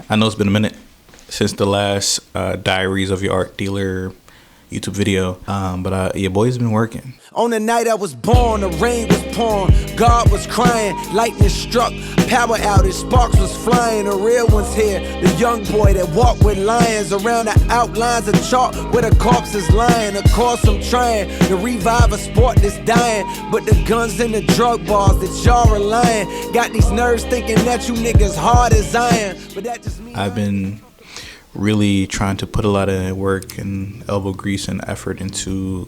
I know it's been a minute since the last Diaries of Your Art Dealer YouTube video, but your boy's been working. On the night I was born, the rain was pouring, God was crying, lightning struck, power outage, sparks was flying, the real one's here, the young boy that walked with lions, around the outlines of chalk where the corpse is lying. Of course I'm trying to revive a sport that's dying, but the guns and the drug bars that y'all relying, got these nerves thinking that you niggas hard as iron, but that just means I've been really trying to put a lot of work and elbow grease and effort into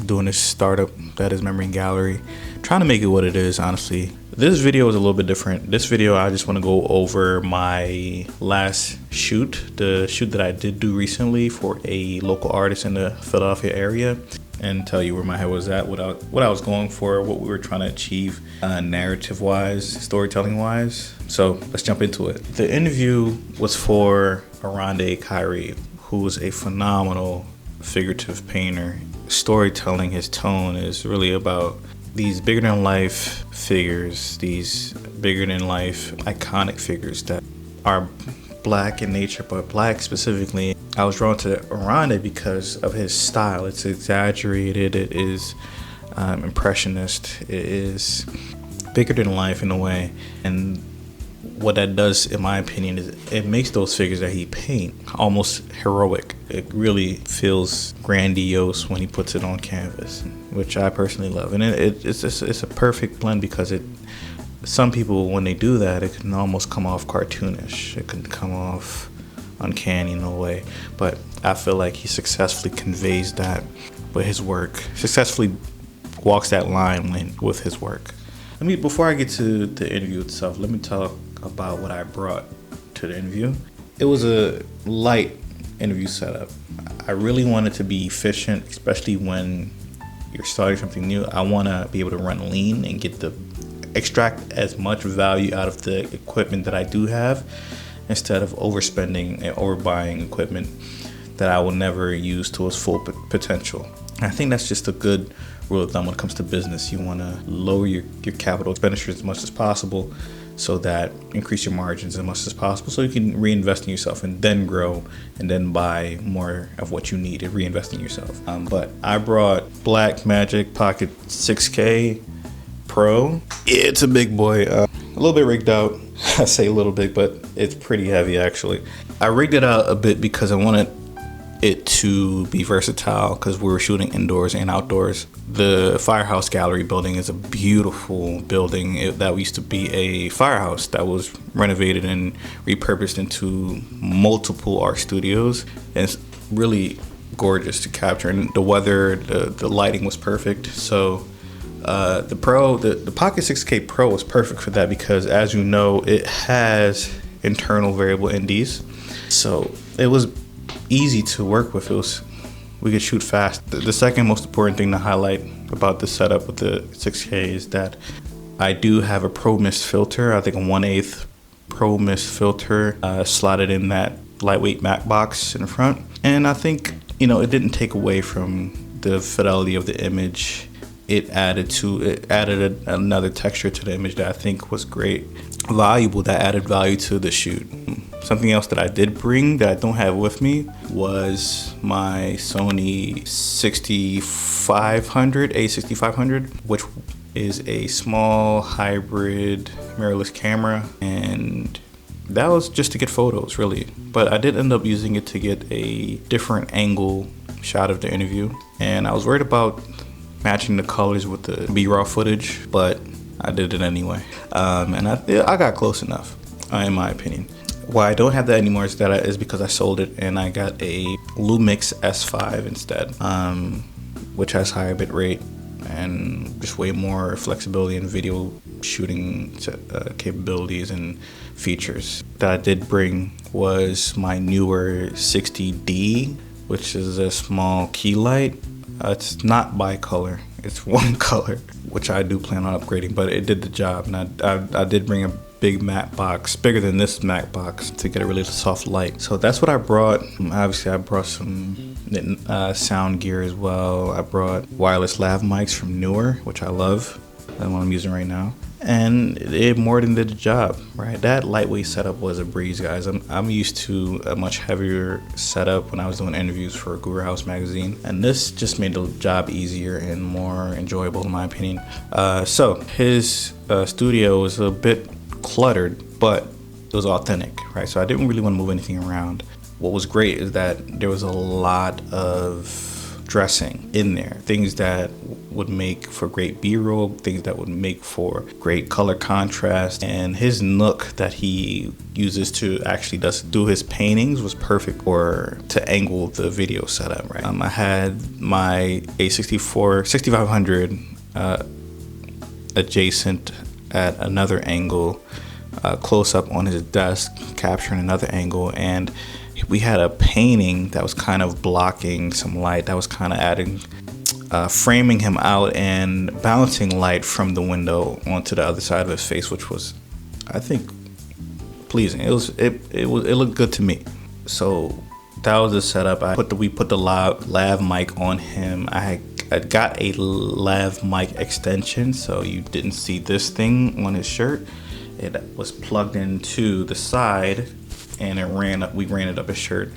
doing this startup that is Memory Gallery, trying to make it what it is. Honestly, this video is a little bit different. This video I just want to go over my last shoot, the shoot that I did do recently for a local artist in the Philadelphia area, and tell you where my head was at, what I was going for, what we were trying to achieve narrative wise, storytelling wise. So let's jump into it. The interview was for Oronde Kairi, who is a phenomenal figurative painter. Storytelling, his tone is really about these bigger than life figures, these bigger than life iconic figures that are black in nature, but black specifically. I was drawn to Oronde because of his style. It's exaggerated, it is impressionist, it is bigger than life in a way, and what that does, in my opinion, is it makes those figures that he paint almost heroic. It really feels grandiose when he puts it on canvas, which I personally love. And it's a perfect blend because some people, when they do that, it can almost come off cartoonish. It can come off uncanny in a way. But I feel like he successfully conveys that with his work, successfully walks that line with his work. Before I get to the interview itself, let me talk about what I brought to the interview. It was a light interview setup. I really wanted to be efficient, especially when you're starting something new. I want to be able to run lean and extract as much value out of the equipment that I do have, instead of overspending and overbuying equipment that I will never use to its full potential. And I think that's just a good rule of thumb when it comes to business. You want to lower your capital expenditures as much as possible, so that increase your margins as much as possible, so you can reinvest in yourself and then grow and then buy more of what you need and reinvest in yourself. But I brought Blackmagic Pocket 6K Pro. It's a big boy, a little bit rigged out. I say a little bit, but it's pretty heavy actually. I rigged it out a bit because I wanted it to be versatile, because we were shooting indoors and outdoors. The Firehouse Gallery building is a beautiful building that used to be a firehouse that was renovated and repurposed into multiple art studios, and it's really gorgeous to capture. And the weather, the lighting was perfect. So the Pocket 6K Pro was perfect for that, because as you know, it has internal variable NDs, so it was easy to work with. We could shoot fast. The second most important thing to highlight about the setup with the 6K is that I do have a Pro Mist filter. I think a 1/8 Pro Mist filter slotted in that lightweight matte box in the front, and I think it didn't take away from the fidelity of the image. It added another texture to the image that I think was valuable, that added value to the shoot. Something else that I did bring that I don't have with me was my Sony A6500, which is a small hybrid mirrorless camera, and that was just to get photos really. But I did end up using it to get a different angle shot of the interview, and I was worried about matching the colors with the B-raw footage, but I did it anyway, and I got close enough, in my opinion. Why I don't have that anymore is because I sold it and I got a Lumix S5 instead, which has higher bit rate and just way more flexibility in video shooting capabilities and features. That I did bring was my newer 60D, which is a small key light. It's not bicolor, it's one color, which I do plan on upgrading, but it did the job. And I did bring a big matte box, bigger than this matte box, to get a really soft light. So that's what I brought. Obviously I brought some sound gear as well. I brought wireless lav mics from Newer, which I love. the one I'm using right now. And it more than did the job, right? That lightweight setup was a breeze, guys. I'm used to a much heavier setup when I was doing interviews for Guru House magazine, and this just made the job easier and more enjoyable, in my opinion. So his studio was a bit cluttered, but it was authentic, right? So I didn't really want to move anything around. What was great is that there was a lot of dressing in there, things that would make for great B-roll, things that would make for great color contrast, and his nook that he uses to actually do his paintings was perfect for to angle the video setup, right? I had my A64 6500 adjacent at another angle, close up on his desk, capturing another angle, and we had a painting that was kind of blocking some light, that was kind of adding, framing him out and bouncing light from the window onto the other side of his face, which was, I think, pleasing. It looked good to me. So that was the setup. We put the lav mic on him. I got a lav mic extension, so you didn't see this thing on his shirt. It was plugged into the side, and we ran it up his shirt,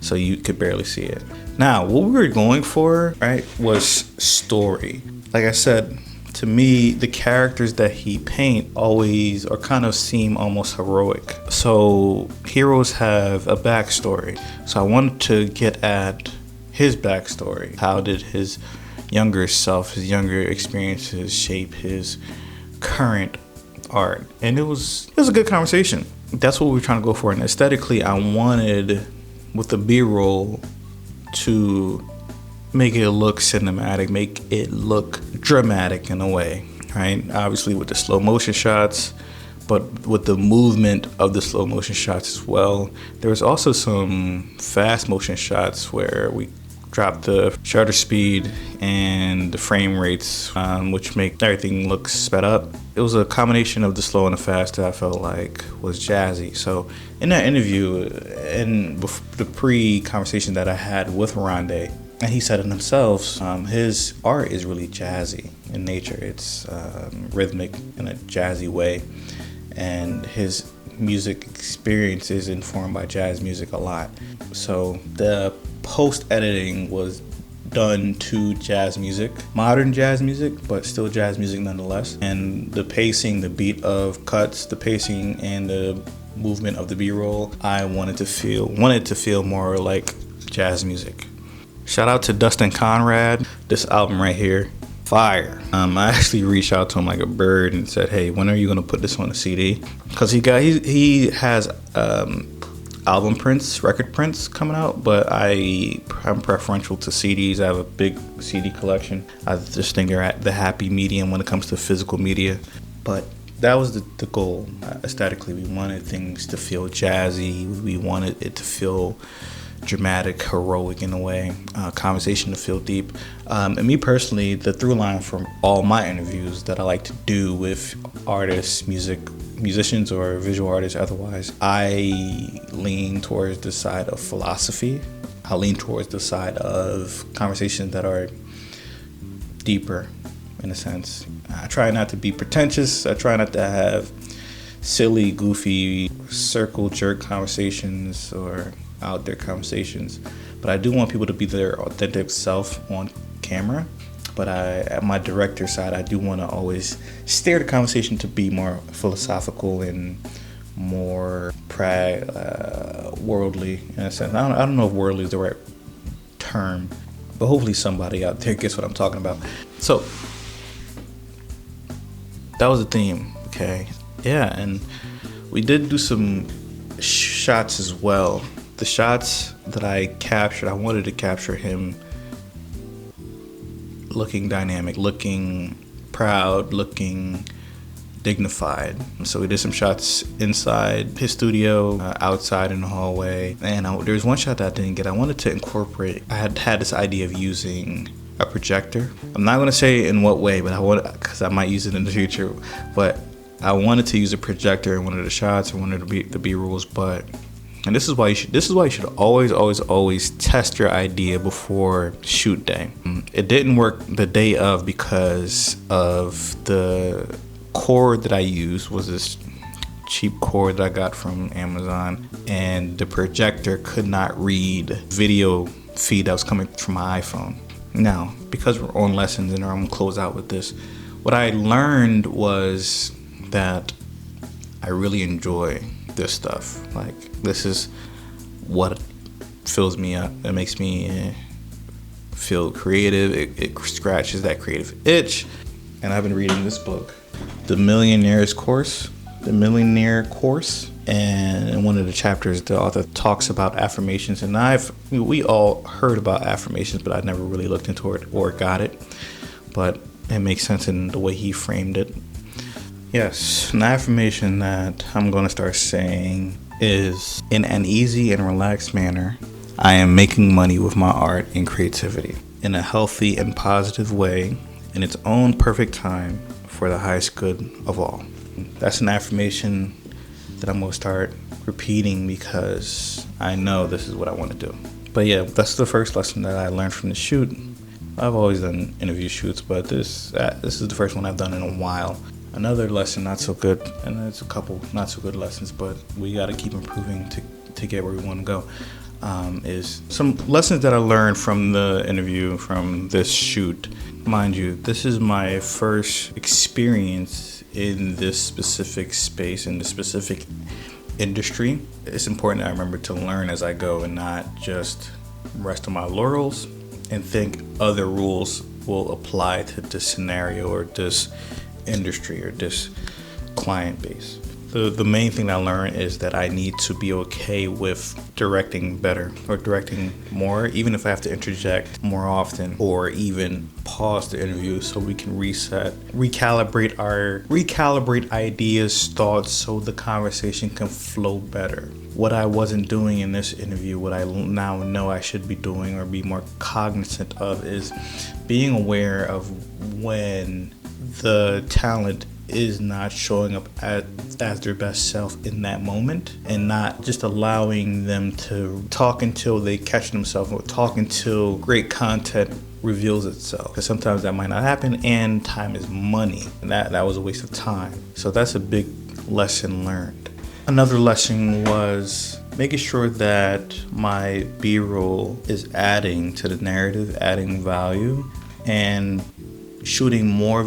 so you could barely see it. Now, what we were going for, right, was story. Like I said, to me, the characters that he paint always or kind of seem almost heroic. So heroes have a backstory. So I wanted to get at his backstory. How did his younger self, his younger experiences shape his current art? And it was a good conversation. That's what we were trying to go for. And aesthetically, I wanted, with the B-roll, to make it look cinematic, make it look dramatic in a way, right? Obviously with the slow motion shots, but with the movement of the slow motion shots as well. There was also some fast motion shots where we dropped the shutter speed and the frame rates, which make everything look sped up. It was a combination of the slow and the fast that I felt like was jazzy. So in that interview and the pre-conversation that I had with Oronde, and he said it himself, his art is really jazzy in nature. It's rhythmic in a jazzy way, and his music experience is informed by jazz music a lot. So the post-editing was done to jazz music, modern jazz music, but still jazz music nonetheless. And the pacing, the beat of cuts, the pacing and the movement of the B-roll, I wanted to feel more like jazz music. Shout out to Dustin Conrad. This album right here, fire. I actually reached out to him like a bird and said, hey, when are you gonna put this on a CD? Because he has album prints, record prints coming out, but I'm preferential to CDs. I have a big CD collection. I just think they're at the happy medium when it comes to physical media. But that was the goal. Aesthetically, we wanted things to feel jazzy. We wanted it to feel dramatic, heroic in a way, conversation to feel deep. And me personally, the through line from all my interviews that I like to do with artists, musicians or visual artists otherwise, I lean towards the side of philosophy. I lean towards the side of conversations that are deeper, in a sense. I try not to be pretentious. I try not to have silly, goofy, circle jerk conversations or out there conversations, but I do want people to be their authentic self on camera. But at my director side, I do want to always steer the conversation to be more philosophical and more worldly in a sense. I don't know if worldly is the right term, but hopefully somebody out there gets what I'm talking about. So that was the theme, okay? Yeah, and we did do some shots as well. The shots that I captured, I wanted to capture him looking dynamic, looking proud, looking dignified. So we did some shots inside his studio, outside in the hallway. And there's one shot that I didn't get. I wanted to incorporate, I had this idea of using a projector. I'm not going to say in what way, but because I might use it in the future. But I wanted to use a projector in one of the shots or one of the B-rolls, but And this is why you should always test your idea before shoot day. It didn't work the day of because of the cord that I used was this cheap cord that I got from Amazon, and the projector could not read video feed that was coming from my iPhone. Now, because we're on lessons and I'm gonna close out with this, what I learned was that I really enjoy this stuff. Like, this is what fills me up. It makes me feel creative. It scratches that creative itch. And I've been reading this book, The Millionaire Course. And in one of the chapters, the author talks about affirmations. And we all heard about affirmations, but I never really looked into it or got it. But it makes sense in the way he framed it. Yes, an affirmation that I'm going to start saying is, in an easy and relaxed manner, I am making money with my art and creativity in a healthy and positive way, in its own perfect time, for the highest good of all. That's an affirmation that I'm going to start repeating because I know this is what I want to do. But yeah, that's the first lesson that I learned from the shoot. I've always done interview shoots, but this is the first one I've done in a while. Another lesson, not so good, and there's a couple not so good lessons, but we got to keep improving to get where we want to go, is some lessons that I learned from the interview, from this shoot. Mind you, this is my first experience in this specific space, in this specific industry. It's important that I remember to learn as I go and not just rest on my laurels and think other rules will apply to this scenario or this industry or this client base. The main thing I learned is that I need to be okay with directing better or directing more, even if I have to interject more often or even pause the interview so we can recalibrate ideas, thoughts, so the conversation can flow better. What I wasn't doing in this interview, what I now know I should be doing or be more cognizant of, is being aware of when the talent is not showing up as their best self in that moment, and not just allowing them to talk until they catch themselves or talk until great content reveals itself, because sometimes that might not happen, and time is money, and that was a waste of time. So that's a big lesson learned. Another lesson was making sure that my B-roll is adding to the narrative, adding value, and shooting more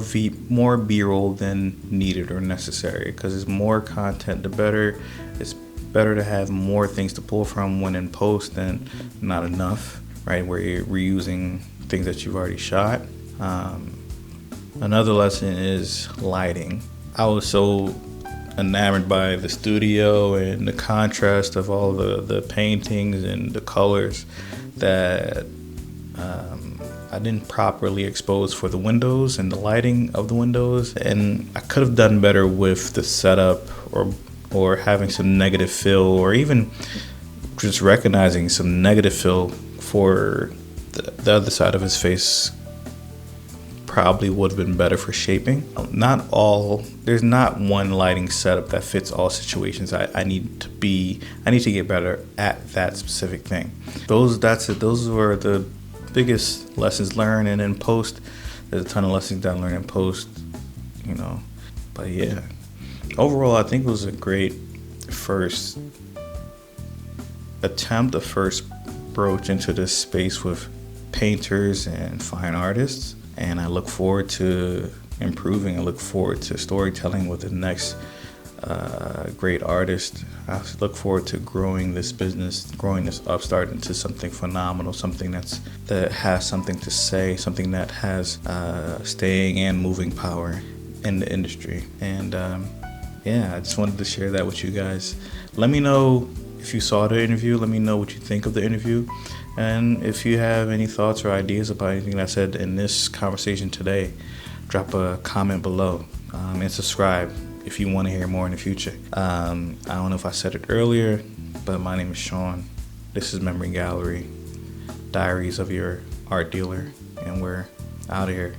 B-roll than needed or necessary, because it's more content, the better. It's better to have more things to pull from when in post than not enough, right, where you're reusing things that you've already shot. Another lesson is lighting. I was so enamored by the studio and the contrast of all the paintings and the colors that I didn't properly expose for the windows and the lighting of the windows, and I could have done better with the setup or having some negative fill, or even just recognizing some negative fill for the other side of his face. Probably would have been better for shaping. There's not one lighting setup that fits all situations. I need to get better at that specific thing. Those were the biggest lessons learned, and in post there's a ton of lessons that I learned in post, but yeah, overall I think it was a great first attempt, a first broach into this space with painters and fine artists, and I look forward to improving. I look forward to storytelling with the next great artist. I look forward to growing this business, growing this upstart into something phenomenal, something that has something to say, something that has staying and moving power in the industry. And I just wanted to share that with you guys. Let me know if you saw the interview. Let me know what you think of the interview. And if you have any thoughts or ideas about anything I said in this conversation today, drop a comment below, and subscribe if you want to hear more in the future. I don't know if I said it earlier, but my name is Sean. This is Memory Gallery, Diaries of Your Art Dealer, and we're out of here.